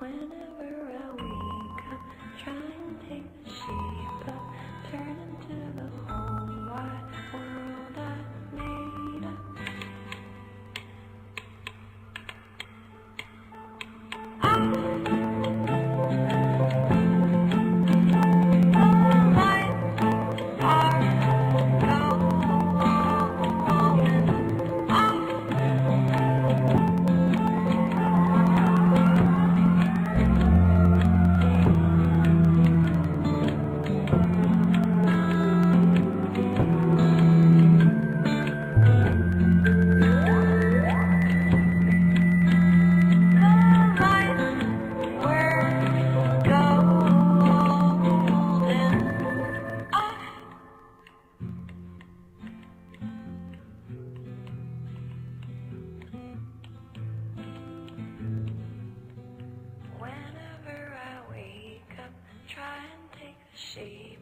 Whenever I wake up, try and take the shape of, turn into the whole wide world I made up. Whenever I wake up, try and take the shape